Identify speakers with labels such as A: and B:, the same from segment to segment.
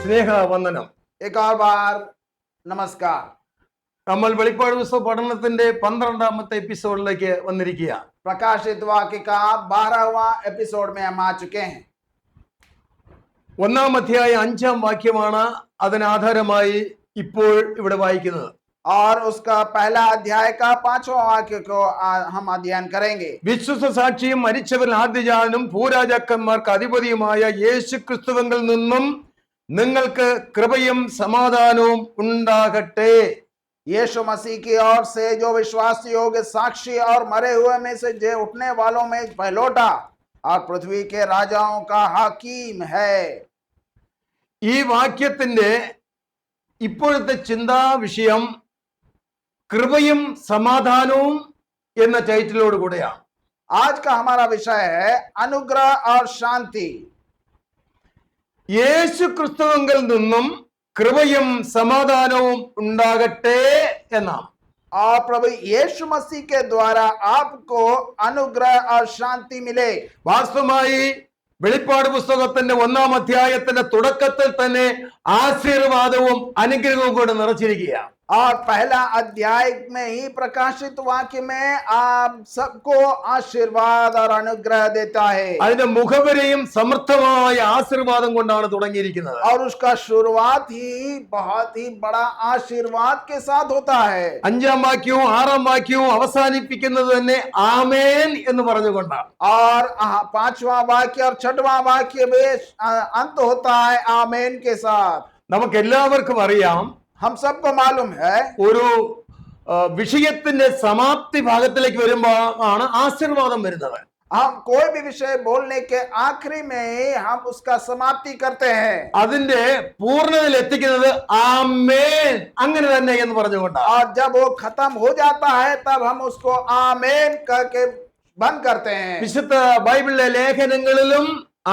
A: സ്നേഹവന്ദനം.
B: एक और बार नमस्कार.
A: നമ്മൾ വെളിപ്പാട് പുസ്തക പഠനത്തിന്റെ 12ാമത്തെ എപ്പിസോഡിലേക്ക് വന്നിരിക്കുക.
B: प्रकाशित वाक्य का 12वां एपिसोड में हम आ चुके हैं.
A: 1-ാം അധ്യായം 5-ാം വാക്യമാണ് അതിനാധാരമായി ഇപ്പോൾ ഇവിടെ വായിക്കുന്നത്.
B: और उसका पहला अध्याय का 5वां वाक्य को हम अध्ययन करेंगे.
A: വിശ്വസ സാക്ഷിയും മരിച്ചവരിൽ ആദ്യജാതനും ഭൂരാജാക്കന്മാർക്ക് അധിപതിയുമായ യേശു ക്രിസ്തുവിൽ നിന്നും നിങ്ങൾക്ക് കൃപയും സമാധാനവും ഉണ്ടാകട്ടെ.
B: यीशु मसीह की ओर से जो विश्वास योग्य साक्षी और मरे हुए में से जे उठने वालों में पहलोटा और पृथ्वी के राजाओं का हाकिम है.
A: ഈ വാക്യത്തിന്റെ ഇപ്പോഴത്തെ ചിന്താ വിഷയം കൃപയും സമാധാനവും എന്ന ടൈറ്റിലോട് കൂടെയാണ്.
B: आज का हमारा विषय है अनुग्रह और शांति.
A: യേശു ക്രിസ്തുവിൽ നിന്നും കൃപയും സമാധാനവും ഉണ്ടാകട്ടെ എന്നാണ്.
B: और प्रभु यीशु मसीह के द्वारा आपको अनुग्रह और शांति मिले.
A: വാസ്തവമായി വെളിപ്പാട് പുസ്തകത്തിന്റെ 1-ാം അധ്യായത്തിന്റെ തുടക്കത്തിൽ തന്നെ ആശീർവാദവും അനുഗ്രഹവും കൂടെ നിറച്ചിരിക്കുകയാണ്.
B: और पहला अध्याय में ही प्रकाशित वाक्य में आप सबको आशीर्वाद और अनुग्रह देता है.
A: അതിന്റെ മുഖവരയും സമർത്ഥമായ ആശീർവാദം കൊണ്ടാണ് തുടങ്ങിയിരിക്കുന്നത്.
B: और उसका शुरुआत ही बहुत ही बड़ा आशीर्वाद के साथ होता है.
A: 5-ാം വാക്യവും 6-ാം വാക്യവും അവസാനിപ്പിക്കുന്നത് തന്നെ ആമേൻ എന്ന് പറഞ്ഞുകൊണ്ടാണ്.
B: और 5वां वाक्य और 6वां वाक्य में अंत होता है आमेन के साथ.
A: നമുക്ക് എല്ലാവർക്കും അറിയാം,
B: हम सबको मालूम है
A: ഒരു വിഷയത്തിന്റെ സമാപ്തി ഭാഗത്തിലേക്ക് വരുമ്പോൾ ആണ് ആശീർവാദം വരുന്നത്.
B: हम कोई भी विषय बोलने के आखिरी में ही हम उसका समाप्ति करते हैं.
A: അതിന്റെ പൂർണ്ണതയിൽ എത്തിക്കുന്നത് ആമേൻ അങ്ങനെ തന്നെ എന്ന് പറഞ്ഞുകൊണ്ടാണ്.
B: और जब वो खत्म हो जाता है तब हम उसको आमेन करके बंद करते हैं.
A: വിശുദ്ധ ബൈബിളിലെ ലേഖനങ്ങളിലും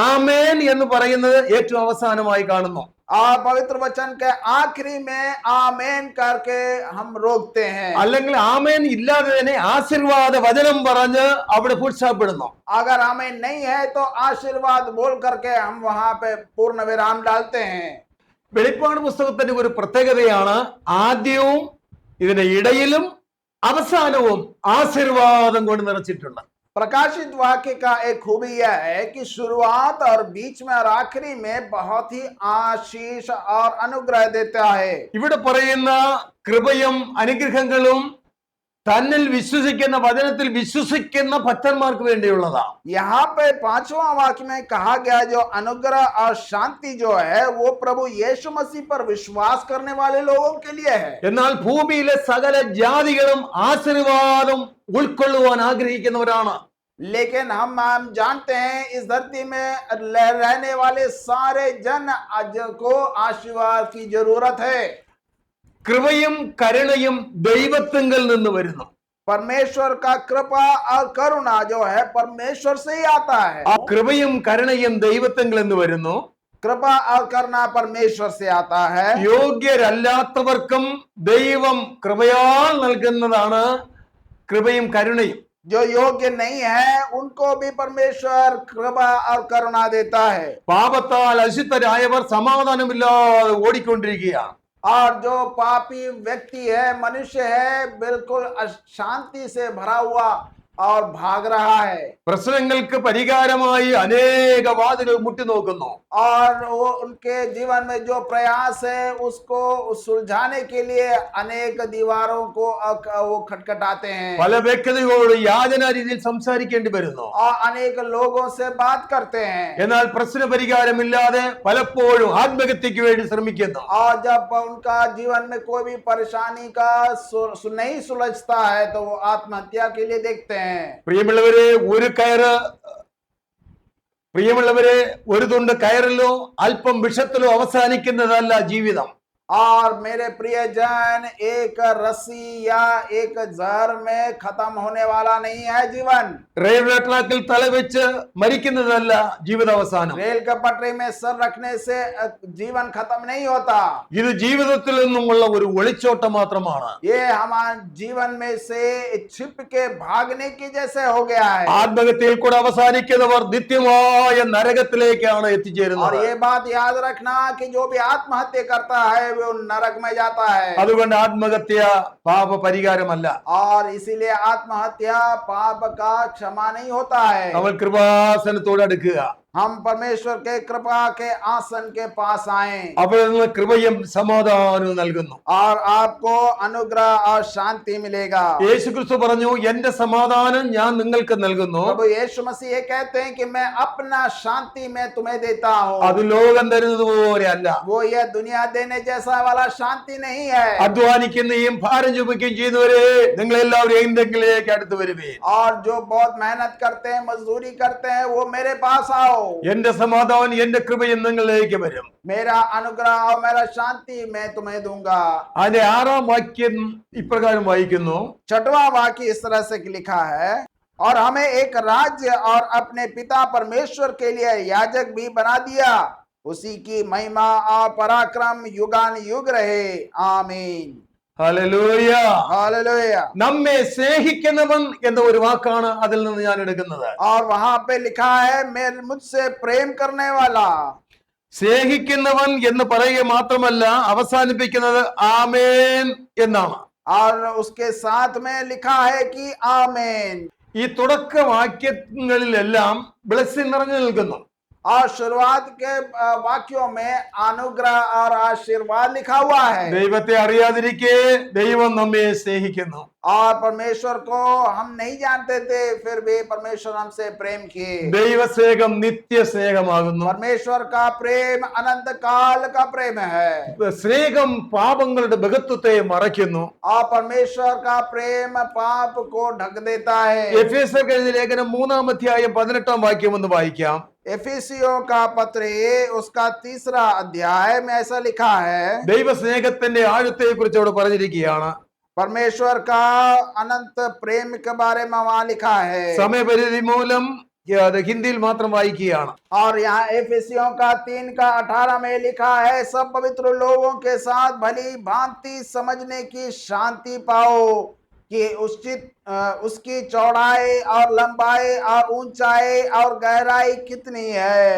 A: ആമേൻ എന്ന് പറയുന്നത് ഏറ്റവും അവസാനമായി കാണുന്നു.
B: और पवित्र वचन के आखिरी में आमेन करके हम रोकते हैं.
A: അല്ലെങ്കിൽ ആമേൻ ഇല്ലാതെ തന്നെ ആശീർവാദ വചനം പറഞ്ഞ് അവിടെ പുരുഷപ്പെടുന്നു.
B: अगर आमेन नहीं है तो आशीर्वाद बोल करके हम वहां पे पूर्ण विराम डालते हैं.
A: വെളിപ്പാട് പുസ്തകത്തിന്റെ ഒരു പ്രത്യേകതയാണ് ആദ്യവും ഇതിന്റെ ഇടയിലും അവസാനവും ആശീർവാദം കൊണ്ട് നിറച്ചിട്ടുണ്ട്.
B: प्रकाशित वाक्य का एक खूबी यह है कि शुरुआत और बीच में और आखिरी में बहुत ही आशीष और अनुग्रह देता है.
A: ഇവിടെ പറയുന്ന കൃപയും അനുഗ്രഹങ്ങളും തന്നിൽ വിശ്വസിക്കുന്ന വചനത്തിൽ വിശ്വസിക്കുന്ന ഭക്തന്മാർക്ക് വേണ്ടിയുള്ളതാണ്.
B: यहाँ पे 5वां वाक्य में कहा गया जो अनुग्रह और शांति जो है वो प्रभु यीशु मसीह पर विश्वास करने वाले लोगों के लिए है.
A: എന്നാൽ ഭൂമിയിലെ സകല ജാതികളും ആശീർവാദം ഉൾക്കൊള്ളുവാൻ ആഗ്രഹിക്കുന്നവരാണ്.
B: लेकिन हम जानते हैं इस धरती में रहने वाले सारे जन को आशीर्वाद की जरूरत है.
A: കൃപയും കരുണയും ദൈവത്തിങ്കൽ നിന്ന് വരുന്നു.
B: परमेश्वर का कृपा और करुणा जो है परमेश्वर से ही आता है.
A: ആ കൃപയും കരുണയും ദൈവത്തിങ്കൽ നിന്ന് വരുന്നു.
B: कृपा और करुणा परमेश्वर से आता है.
A: യോഗ്യരല്ലാത്തവർക്കും ദൈവം കൃപയാൽ നൽകുന്നതാണ് കൃപയും കരുണയും.
B: जो योग्य नहीं है उनको भी परमेश्वर कृपा और करुणा देता है.
A: പാപത്താൽ അശുദ്ധരായവർ സമാധാനമില്ലാതെ ഓടിക്കൊണ്ടിരിക്കുകയാണ്.
B: और जो पापी व्यक्ति है मनुष्य है बिल्कुल अशांति से भरा हुआ और भाग रहा है.
A: പ്രശ്നങ്ങൾക്ക് പരിഹാരമായി അനേക വാതിലുകൾ മുട്ടി നോക്കുന്നു.
B: और वो उनके जीवन में जो प्रयास है उसको सुलझाने के लिए अनेक दीवारों को वो खटखटाते हैं.
A: പല വ്യക്തികളോട് യാചനാ രീതിയിൽ സംസാരിക്കേണ്ടി വരുന്നു.
B: और अनेक लोगों से बात करते हैं.
A: എന്നാൽ പ്രശ്ന പരിഹാരമില്ലാതെ പലപ്പോഴും ആത്മഹത്യക്ക് വേണ്ടി ശ്രമിക്കുന്നു.
B: और जब उनका जीवन में कोई भी परेशानी का नहीं सुलझता है तो वो आत्महत्या के लिए देखते हैं.
A: പ്രിയമുള്ളവരെ, ഒരു തുണ്ട് കയറിലോ അല്പം വിഷത്തിലോ അവസാനിക്കുന്നതല്ല ജീവിതം.
B: और मेरे प्रियजन, एक रस्सी या एक जहर में खत्म होने वाला नहीं है जीवन।
A: റെയിൽവേ ട്രാക്കിൽ തലവെച്ച് മരിക്കുന്നതല്ല ജീവിതാവസാനം.
B: रेल के पटरी में सर रखने से जीवन खत्म नहीं होता।
A: ഇത് ജീവിതത്തിൽ നിന്നുമുള്ള ഒരു ഒളിച്ചോട്ടം മാത്രമാണ്.
B: ये हमारे जीवन में से छिप के भागने की जैसे हो गया है।
A: ആത്മഹത്യയിൽ കൂടെ അവസാനിക്കുന്നവർ നിത്യമായ നരകത്തിലേക്കാണ്
B: और
A: എത്തിച്ചേരുന്നത്.
B: ये बात याद रखना कि जो भी आत्महत्या करता है वो नरक में जाता है।
A: അതുകൊണ്ട് ആത്മഹത്യ പാപ പരിഹാരമല്ല.
B: और इसीलिए आत्महत्या पाप का क्षमा नहीं होता है।
A: നമ്മൾ കൃപാസനത്തോട് അടുക്കുക.
B: हम परमेश्वर के कृपा के आसन के पास आए
A: അവിടെ നിന്ന് കൃപയും സമാധാനവും നൽകുന്നു.
B: और आपको अनुग्रह और शांति मिलेगा।
A: യേശുക്രിസ്തു പറഞ്ഞു, എന്റെ സമാധാനം ഞാൻ നിങ്ങൾക്ക് നൽകുന്നു.
B: प्रभु यीशु मसीह ये कहते हैं कि मैं अपना शांति मैं तुम्हें देता
A: അത്
B: हूँ।
A: ലോകം തരുന്നത് പോലെ അല്ല.
B: वो ये दुनिया देने जैसा वाला शांति नहीं है।
A: അധ്വാനിക്കുകയും ഭാരം ചുമക്കുകയും ചെയ്യുന്നവരെ നിങ്ങൾ എല്ലാവരും എന്തെങ്കിലേക്ക് അടുത്ത് വരുവീൻ.
B: और जो बहुत मेहनत करते हैं, मजदूरी करते हैं, वो मेरे पास आओ।
A: എന്റെ സമാധാനം എന്റെ കൃപയും നിങ്ങളിലേക്ക് വരും.
B: मेरा अनुग्रह और मेरा शांति मैं तुम्हें दूंगा।
A: അതിന്റെ 6ാം വാക്യം ഇപ്രകാരം വായിക്കുന്നു.
B: 6वां वाक्य इस तरह से लिखा है, और हमें एक राज्य और अपने पिता परमेश्वर के लिए याजक भी बना दिया, उसी की महिमा और पराक्रम युगान युग रहे। आमीन।
A: ഹല്ലേലൂയ.
B: हालेलुया।
A: നമ്മെ സ്നേഹിക്കുന്നവൻ എന്ന ഒരു വാക്കാണ് അതിൽ നിന്ന് ഞാൻ എടുക്കുന്നത്.
B: और वहां पे लिखा है, मेरे मुझसे प्रेम करने वाला।
A: സ്നേഹിക്കുന്നവൻ എന്ന് പറയുക മാത്രമല്ല, അവസാനിപ്പിക്കുന്നത് ആമേൻ എന്നാണ്.
B: और उसके साथ में लिखा है कि आमीन।
A: ഈ തുടക്ക വാക്യങ്ങളിലെല്ലാം ബ്ലെസ്സിംഗ് നിറഞ്ഞു നിൽക്കുന്നു.
B: और शुरुआत के वाक्यों में अनुग्रह और आशीर्वाद लिखा हुआ है।
A: ദൈവത്തെ അറിയാതിരിക്കെ ദൈവം നമ്മെ സ്നേഹിക്കുന്നു.
B: और परमेश्वर को हम नहीं जानते थे, फिर भी परमेश्वर हमसे प्रेम किए।
A: ദൈവസ്നേഹം നിത്യസ്നേഹമാകുന്നു.
B: परमेश्वर का प्रेम अनंत काल का प्रेम है।
A: സ്നേഹം പാപങ്ങളുടെ ബഹുത്വത്തെ മറയ്ക്കുന്നു.
B: और परमेश्वर का प्रेम पाप को ढक देता है।
A: എഫേസ്യർക്ക് എഴുതിയ ലേഖനം 3-ാം അധ്യായം 18-ാം വാക്യം ഒന്ന് വായിക്കാം.
B: एफिसियों का पत्र उसका 3रा अध्याय में ऐसा लिखा है,
A: ദൈവസ്നേഹത്തിന്റെ ആഴത്തെ കുറിച്ച് അവിടെ പറഞ്ഞിരിക്കുകയാണ്.
B: परमेश्वर का अनंत प्रेम के बारे में वहां लिखा है।
A: സമയപരിധി മൂലം അത് ഹിന്ദിയിൽ മാത്രം വായിക്കുകയാണ്.
B: और यहाँ एफिसियों का 3:18 में लिखा है, सब पवित्र लोगों के साथ भली भांति समझने की शांति पाओ कि उसकी चौड़ाई और लंबाई और ऊंचाई और गहराई कितनी है।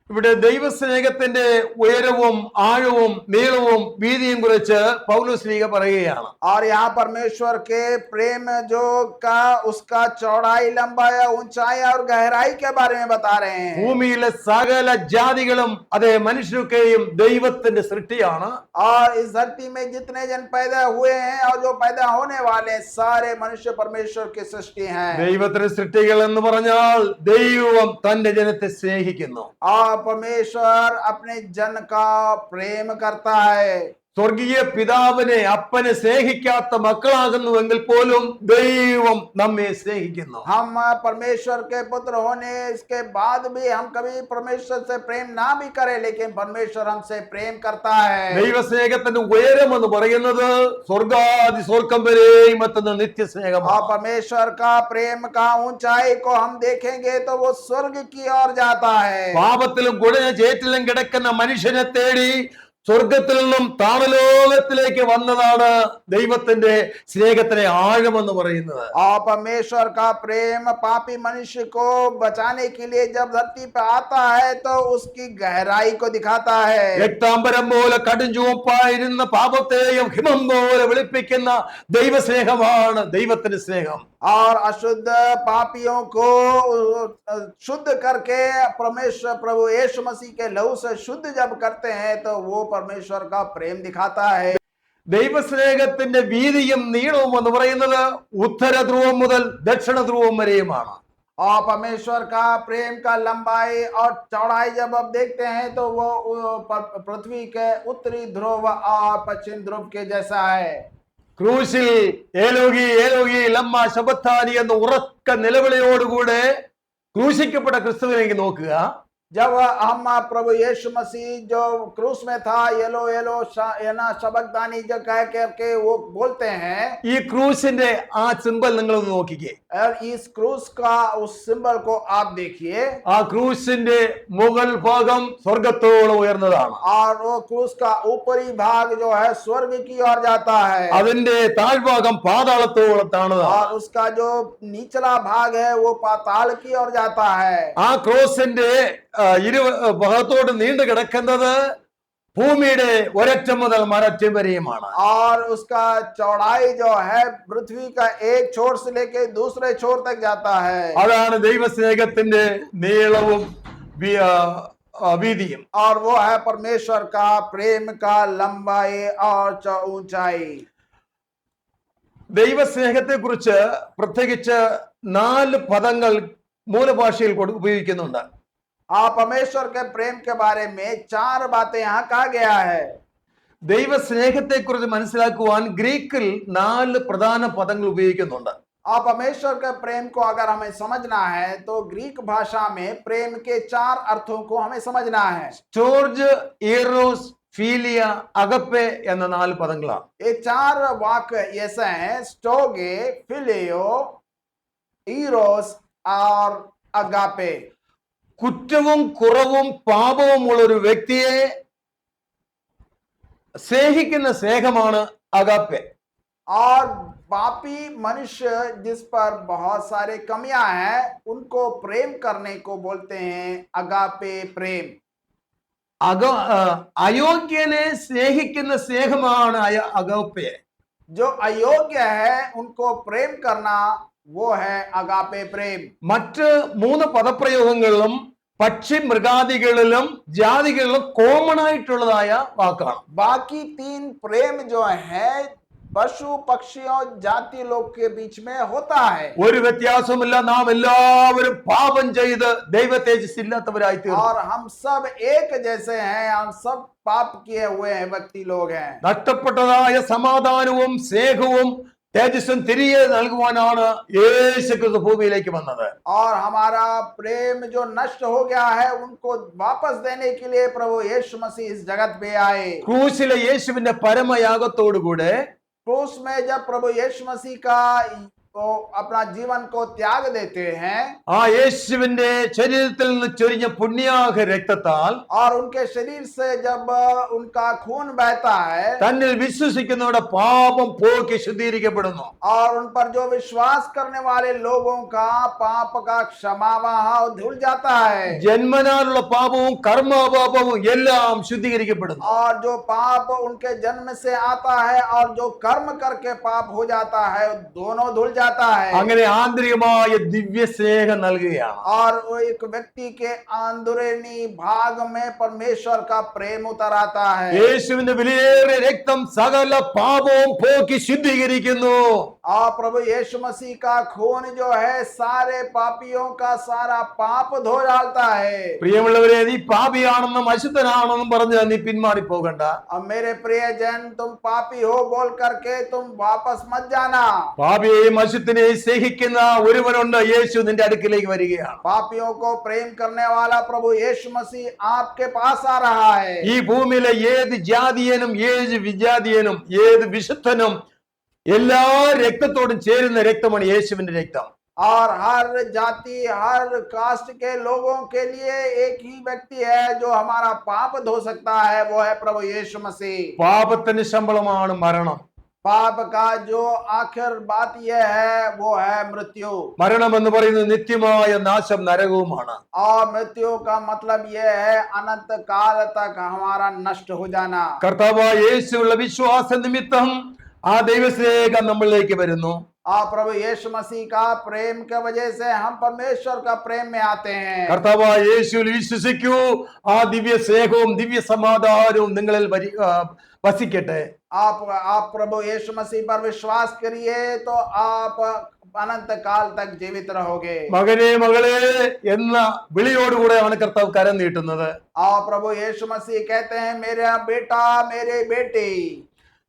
A: ഇവിടെ ദൈവസ്നേഹത്തിന്റെ ഉയരവും ആഴവും നീളവും വീതിയും കുറിച്ച് പൗലോസ്ലീഹ പറയുകയാണ്.
B: और यहाँ परमेश्वर के प्रेम जो का उसका चौड़ाई, लंबाई, ऊंचाई और गहराई के बारे में बता रहे हैं।
A: ഭൂമിയിലെ സകല ജാതികളും അതേ മനുഷ്യർക്കെയും ദൈവത്തിന്റെ സൃഷ്ടിയാണ്.
B: और इस धरती में जितने जन पैदा हुए हैं और जो पैदा होने वाले हैं, सारे मनुष्य परमेश्वर की सृष्टि हैं।
A: ദൈവത്തിന്റെ സൃഷ്ടികൾ എന്ന് പറഞ്ഞാൽ ദൈവം തന്റെ ജനത്തെ സ്നേഹിക്കുന്നു.
B: और परमेश्वर अपने जन का प्रेम करता है।
A: സ്വർഗീയ പിതാവിനെ അപ്പനെ സ്നേഹിക്കാത്ത മക്കളാകുന്നുവെങ്കിൽ പോലും ദൈവം നമ്മെ സ്നേഹിക്കുന്നു.
B: हम परमेश्वर के पुत्र होने इसके बाद भी हम कभी परमेश्वर से प्रेम ना भी करें, लेकिन परमेश्वर हमसे प्रेम करता है।
A: ദൈവസ്നേഹത്തിന്റെ ഉയരം എന്ന് പറയുന്നത് സ്വർഗാദി സ്വർഗം വരെയും എത്തുന്ന
B: और
A: നിത്യസ്നേഹമാണ്.
B: परमेश्वर का प्रेम का ऊंचाई को हम देखेंगे तो वो स्वर्ग की ओर जाता है।
A: പാപത്തിലും കുഴഞ്ഞ ചേറ്റിലും കിടക്കുന്ന മനുഷ്യനെ തേടി സ്വർഗത്തിൽ നിന്നും താണലോകത്തിലേക്ക് വന്നതാണ് ദൈവത്തിന്റെ സ്നേഹത്തിന്റെ ആഴമെന്ന് പറയുന്നത്.
B: और परमेश्वर का प्रेम पापी मनुष्य को बचाने के लिए जब धरती पे आता है तो उसकी गहराई को दिखाता है।
A: രക്താംബരം പോലെ കടുംചുവപ്പായിരുന്ന പാപത്തെയും ഹിമം പോലെ വെളുപ്പിക്കുന്ന ദൈവസ്നേഹമാണ് ദൈവത്തിന്റെ സ്നേഹം.
B: और अशुद्ध पापियों को शुद्ध करके परमेश्वर प्रभु यीशु मसीह के लहू से शुद्ध जब करते हैं तो वो परमेश्वर का प्रेम दिखाता है।
A: ദൈവസ്നേഹത്തിന്റെ വീതിയും നീളവും എന്ന് പറയുന്നത് ഉത്തര ധ്രുവം മുതൽ ദക്ഷിണ ധ്രുവം വരെയുമാണ്.
B: और परमेश्वर का प्रेम का लंबाई और चौड़ाई जब आप देखते हैं तो वो पृथ्वी के उत्तरी ध्रुव और पश्चिम ध्रुव के जैसा है।
A: ക്രൂശിൽ ഏലോഗി ഏലോഗി ലമ്മ ശബത്താനി എന്ന ഉറക്ക നിലവിളിയോടുകൂടെ ക്രൂശിക്കപ്പെട്ട ക്രിസ്തുവിലേക്ക് നോക്കുക.
B: जब हम प्रभु यीशु मसीह जो क्रूस में था, येलो येलो शबकदानी जो कह करके वो बोलते हैं,
A: ഈ ക്രൂശിന്റെ ആ സിമ്പൽ നിങ്ങൾ ഒന്ന് നോക്കിക്കേ.
B: और इस क्रूस का उस सिंबल को आप देखिए,
A: ആ ക്രൂശിന്റെ മുകൾ ഭാഗം സ്വർഗത്തോളം ഉയർന്നതാണ്.
B: और वो क्रूस का ऊपरी भाग जो है स्वर्ग की ओर जाता है,
A: അതിന്റെ താഴ്ഭാഗം പാതാളത്തോളം താണതാണ്.
B: और उसका जो निचला भाग है वो पाताल की ओर जाता है.
A: ആ ക്രോസിന്റെ ഭാഗത്തോട് നീണ്ടു കിടക്കുന്നത് ഭൂമിയുടെ ഒരറ്റം മുതൽ മരറ്റം വരെയുമാണ്.
B: और उसका चौड़ाई जो है पृथ्वी का एक छोर से लेके दूसरे छोर तक जाता है.
A: അതാണ് ദൈവസ്നേഹത്തിന്റെ നീളവും വീതിയും.
B: और वो है परमेश्वर का प्रेम का लंबाई और ऊंचाई.
A: ദൈവസ്നേഹത്തെ കുറിച്ച് പ്രത്യേകിച്ച് 4 പദങ്ങൾ മൂലഭാഷയിൽ ഉപയോഗിക്കുന്നുണ്ട്.
B: परमेश्वर के प्रेम के बारे में 4 बातें यहाँ कहा गया है.
A: ദൈവസ്നേഹത്തെ കുറിച്ച് മനസ്സിലാക്കുവാൻ ഗ്രീക്കിൽ 4 പ്രധാന പദങ്ങൾ ഉപയോഗിക്കുന്നുണ്ട്.
B: परमेश्वर के प्रेम को अगर हमें समझना है तो ग्रीक भाषा में प्रेम के 4 अर्थों को हमें समझना है.
A: ജോർജ്, ഈറോസ്, ഫീലിയ, അഗപ്പെ എന്ന 4 പദങ്ങളാണ്.
B: ये 4 वाक्य ऐसे हैं: स्टोगे, फिलियो, ഈറോസ് और अगापे.
A: കുറ്റവും കുറവും പാപവും ഉള്ള ഒരു വ്യക്തിയെ സ്നേഹിക്കുന്ന സ്നേഹമാണ് അഗാപ്പെ.
B: और पापी मनुष्य जिस पर बहुत सारे कमियां हैं उनको प्रेम करने को बोलते हैं अगापे प्रेम.
A: അയോഗ്യനെ സ്നേഹിക്കുന്ന സ്നേഹമാണ് അഗാപ്പെ.
B: जो अयोग्य है उनको प्रेम करना वो है अगापे प्रेम.
A: മറ്റ് 3 പദപ്രയോഗങ്ങളിലും പക്ഷി മൃഗാദികളിലും ജാതികളിലും കോമൺ ആയിട്ടുള്ളതായ വാക്കാണ്.
B: बाकी 3 प्रेम जो है पशु पक्षियों जाति लोग के बीच में होता है.
A: ഒരു വ്യത്യാസവുമില്ല. നാം എല്ലാവരും പാപം ചെയ്ത് ദൈവ തേജസ് ഇല്ലാത്തവരായി തീർന്നു.
B: और हम सब एक जैसे हैं, हम सब पाप किए हुए हैं व्यक्ति लोग हैं.
A: നഷ്ടപ്പെട്ടതായ സമാധാനവും സ്നേഹവും തേജസ്സും തിരികെ നൽകുവാനാണ് യേശുക്രിസ്തു ഭൂമിയിലേക്ക് വന്നത്.
B: और हमारा प्रेम जो नष्ट हो गया है उनको वापस देने के लिए प्रभु यीशु मसीह इस जगत पे आए.
A: ക്രൂശിലെ യേശുവിന്റെ പരമയാഗത്തോടുകൂടെ
B: क्रूस में जब प्रभु यीशु मसीह का वो अपना जीवन को त्याग देते हैं,
A: ആ യേശുവിന്റെ ശരീരത്തിൽ നിന്ന് ചൊരിഞ്ഞ പുണ്യാഹ രക്തത്താൽ
B: और उनके शरीर से जब उनका खून बहता है,
A: തന്നിൽ വിശ്വസിക്കുന്നവരുടെ പാപം പോക്കി ശുദ്ധീകരിക്കപ്പെടുന്നു.
B: और उन पर जो विश्वास करने वाले लोगों का पाप का क्षमा वहां धुल जाता है.
A: ജന്മനാലുള്ള പാപവും കർമ്മപാപവും എല്ലാം ശുദ്ധീകരിക്കപ്പെടുന്നു.
B: और जो पाप उनके जन्म से आता है और जो कर्म करके पाप हो जाता है दोनों धुल जाता है.
A: അങ്ങനെ ആന്തരികമായ ദിവ്യ സ്നേഹം നൽകുകയാണ്.
B: और वो एक व्यक्ति के अंदरूनी भाग में परमेश्वर का प्रेम उतर आता है.
A: യേശുവിന്റെ വിലയേറിയ രക്തം സകല പാപവും പോക്കി ശുദ്ധീകരിക്കുന്നു.
B: और प्रभु यीशु मसीह का खून जो है सारे पापियों का सारा पाप धो डालता है.
A: പ്രിയമുള്ളവരെ, നീ പാപിയാണെന്നും അശുദ്ധനാണെന്നും പറഞ്ഞ് നീ പിന്മാറി പോകണ്ട.
B: अब मेरे प्रियजन, तुम पापी हो बोल करके तुम वापस मत जाना.
A: പാപിയെയും അശുദ്ധനെയും സ്നേഹിക്കുന്ന ഒരുവനുണ്ട്. യേശു നിന്റെ അടുക്കിലേക്ക് വരികയാണ്.
B: पापियों को प्रेम करने वाला प्रभु यीशु मसीह आपके पास आ रहा है.
A: ഈ ഭൂമിയിലെ ഏത് ജാതിയനും ഏത് വിജാതിയനും ഏത് വിശുദ്ധനും എല്ലാ രക്തത്തോടും ചേരുന്ന രക്തമാണ് യേശുവിന്റെ രക്തം.
B: और हर जाति हर कास्ट के लोगों के लिए एक ही व्यक्ति है जो हमारा पाप धो सकता है, वो है प्रभु यीशु मसीह.
A: പാപത്തിന് ശമ്പളമാണ് മരണം.
B: पाप का जो आखिर बात यह है वो है मृत्यु.
A: മരണം എന്ന് പറയുന്നത് നിത്യമായ നാശം, നരകവുമാണ്.
B: और मृत्यु का मतलब यह है अनंत काल तक हमारा नष्ट हो जाना.
A: കർത്താവായ യേശുവിലുള്ള വിശ്വാസ നിമിത്തം ആ ദൈവസ്നേഹം നമ്മളിലേക്ക് വരുന്നു.
B: और प्रभु यीशु मसीह का प्रेम के वजह से हम परमेश्वर का प्रेम में आते हैं.
A: കർത്താവായ യേശുവിൽ വിശ്വസിക്കൂ. ആ ദിവ്യ സ്നേഹവും ദിവ്യ സമാധാനവും നിങ്ങളിൽ വസിക്കട്ടെ.
B: आप प्रभु यीशु मसीह पर विश्वास करिए तो आप अनंत काल तक जीवित रहोगे.
A: മകനെ മകളെ എന്ന വിളിയോടുകൂടെയാണ് കർത്താവ് കരം നീട്ടുന്നത്.
B: और प्रभु यीशु मसीह कहते हैं मेरा बेटा मेरे बेटी.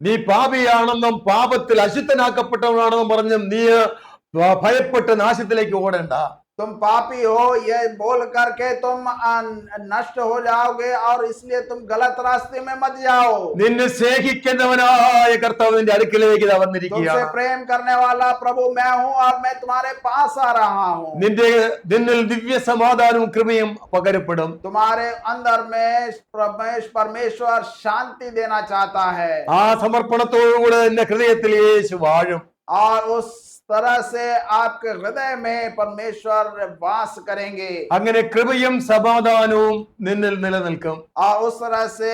A: നീ പാപിയാണെന്നും പാപത്തിൽ അശുദ്ധനാക്കപ്പെട്ടവനാണെന്നും പറഞ്ഞും നീ ഭയപ്പെട്ട് നാശത്തിലേക്ക് ഓടേണ്ട.
B: तुम पापी हो ये बोल करके तुम नष्ट हो जाओगे और इसलिए तुम गलत रास्ते में मत जाओ।
A: നിന്നെ സ്നേഹിക്കുന്നവനായ കർത്താവ് നിന്റെ അടുക്കിലേക്ക് ഇതാ
B: तुमसे
A: വന്നിരിക്കുകയാണ്.
B: प्रेम करने वाला प्रभु मैं हूं और मैं तुम्हारे पास आ रहा हूं।
A: നിന്നിൽ ദിവ്യ സമാധാനവും കൃപയും പകരപ്പെടും.
B: तुम्हारे अंदर में परमेश्वर शांति देना चाहता है
A: ആ സമർപ്പണത്തോടുകൂടെ നിന്റെ ഹൃദയത്തിൽ യേശു വാഴും.
B: और उस तरह से आपके हृदय में परमेश्वर वास करेंगे
A: അങ്ങനെ കൃപയും സമാധാനവും നിന്നിൽ നിലനിൽക്കും.
B: और उस तरह से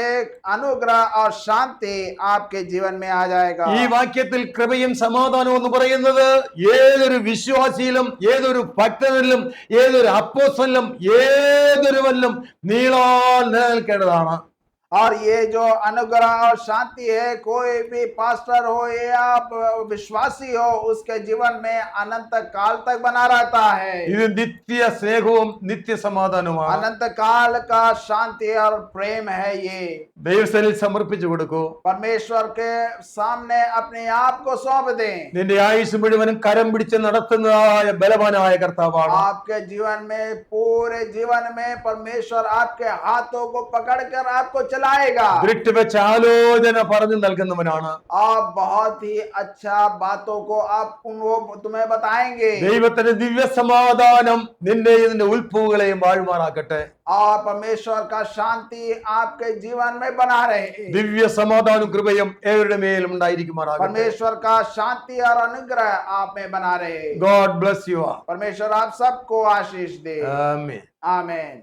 B: अनुग्रह और शांति आपके जीवन में आ जाएगा।
A: ഈ വാക്യത്തിൽ കൃപയും സമാധാനവും എന്ന് പറയുന്നത് ഏതൊരു വിശ്വാസിയിലും ഏതൊരു ഭക്തനിലും ഏതൊരു അപ്പോസ്തലനിലും ഏതൊരുവനിലും നീളാൽ നിലനിൽക്കേണ്ടതാണ്.
B: और ये जो अनुग्रह और शांति है कोई भी पास्टर हो या विश्वासी हो उसके जीवन में अनंत काल तक बना रहता है।
A: ഇത് നിത്യ സ്നേഹവും നിത്യ സമാധാനവുമാണ്.
B: अनंत काल का शांति और प्रेम है ये।
A: ദൈവസന്നിധിയിൽ സമർപ്പിച്ചു കൊടുക്കൂ.
B: परमेश्वर के सामने अपने आप को सौंप दें।
A: നിന്റെ ആയുസ് മുഴുവനും കരം പിടിച്ച് നടത്തുന്നതായ ബലവാനായ കർത്താവാണ്.
B: आपके जीवन में पूरे जीवन में परमेश्वर आपके हाथों को पकड़कर आपको चलाएगा।
A: ദൃഷ്ടി വെച്ച ആലോചന പറഞ്ഞു നൽകുന്നവനാണ്.
B: आप बहुत ही अच्छा बातों को आप वो तुम्हें बताएंगे।
A: ദൈവത്തിന്റെ ദിവ്യ സമാധാനം നിന്റെ ഇതിന്റെ ഉൾപ്പൂകളെയും വാഴുമാറാക്കട്ടെ.
B: और परमेश्वर का शांति आपके जीवन में बना रहे।
A: ദിവ്യ സമാധാനവും കൃപയും ഏവരുടെ മേലും ഉണ്ടായിരിക്കുമാറാകട്ടെ.
B: परमेश्वर का शांति और अनुग्रह आप में बना रहे।
A: God bless you.
B: परमेश्वर आप सबको आशीष दे।
A: ആമേൻ.
B: आमीन।